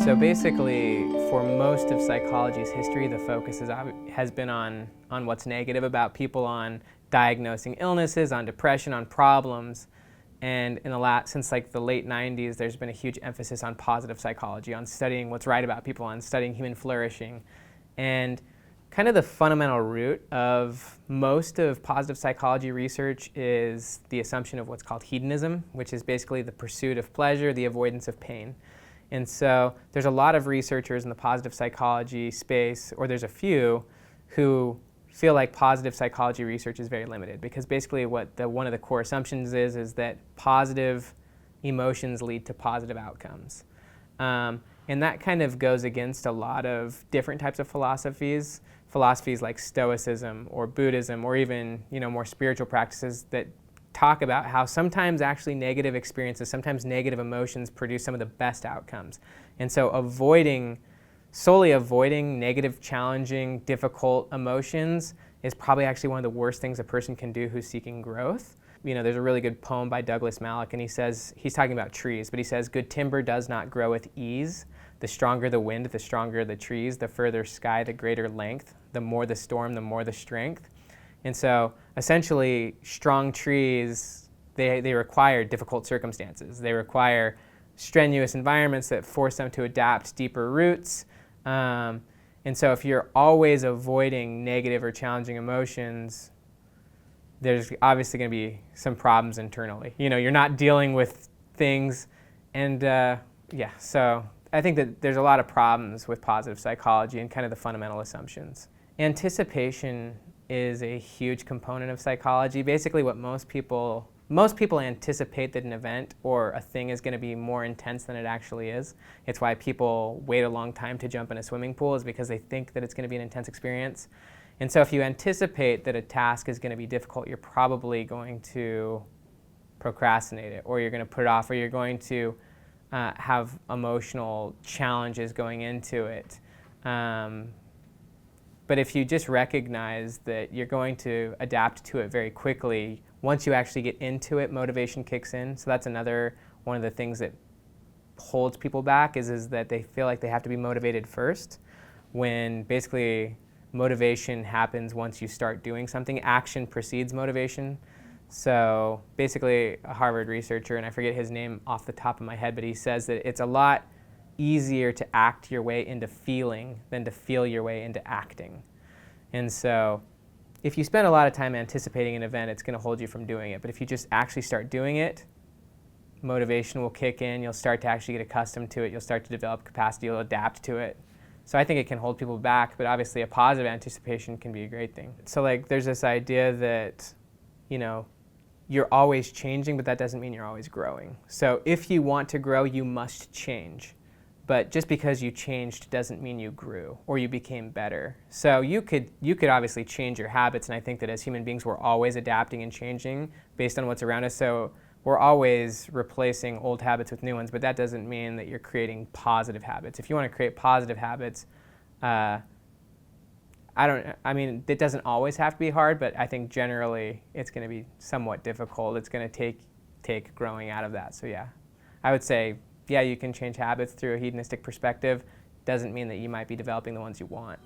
So basically, for most of psychology's history, the focus has been on what's negative about people, on diagnosing illnesses, on depression, on problems. And since like the late 90s, there's been a huge emphasis on positive psychology, on studying what's right about people, on studying human flourishing. And kind of the fundamental root of most of positive psychology research is the assumption of what's called hedonism, which is basically the pursuit of pleasure, the avoidance of pain. And so there's a lot of researchers in the positive psychology space, or there's a few, who feel like positive psychology research is very limited, because basically what one of the core assumptions is that positive emotions lead to positive outcomes. And that kind of goes against a lot of different types of philosophies like Stoicism or Buddhism, or even more spiritual practices that talk about how sometimes actually negative experiences, sometimes negative emotions produce some of the best outcomes. And so solely avoiding negative, challenging, difficult emotions is probably actually one of the worst things a person can do who's seeking growth. There's a really good poem by Douglas Malloch, and he's talking about trees, but he says, "Good timber does not grow with ease. The stronger the wind, the stronger the trees. The further sky, the greater length. The more the storm, the more the strength." And so essentially, strong trees, they require difficult circumstances. They require strenuous environments that force them to adapt deeper roots. And so if you're always avoiding negative or challenging emotions, there's obviously going to be some problems internally. You're not dealing with things. And so I think that there's a lot of problems with positive psychology and kind of the fundamental assumptions. Anticipation is a huge component of psychology. Basically what most people anticipate that an event or a thing is going to be more intense than it actually is. It's why people wait a long time to jump in a swimming pool, is because they think that it's going to be an intense experience. And so if you anticipate that a task is going to be difficult, you're probably going to procrastinate it, or you're going to put it off, or you're going to have emotional challenges going into it. But if you just recognize that you're going to adapt to it very quickly, once you actually get into it, motivation kicks in. So that's another one of the things that holds people back is that they feel like they have to be motivated first, when basically motivation happens once you start doing something. Action precedes motivation. So basically a Harvard researcher, and I forget his name off the top of my head, but he says that it's a lot easier to act your way into feeling than to feel your way into acting. And so if you spend a lot of time anticipating an event, it's going to hold you from doing it. But if you just actually start doing it, motivation will kick in. You'll start to actually get accustomed to it. You'll start to develop capacity. You'll adapt to it. So I think it can hold people back, but obviously a positive anticipation can be a great thing. So there's this idea that, you're always changing, but that doesn't mean you're always growing. So if you want to grow, you must change. But just because you changed doesn't mean you grew or you became better. So you could obviously change your habits, and I think that as human beings we're always adapting and changing based on what's around us. So we're always replacing old habits with new ones, but that doesn't mean that you're creating positive habits. If you want to create positive habits, it doesn't always have to be hard, but I think generally it's going to be somewhat difficult. It's going to take growing out of that. So yeah, I would say, yeah, you can change habits through a hedonistic perspective. Doesn't mean that you might be developing the ones you want.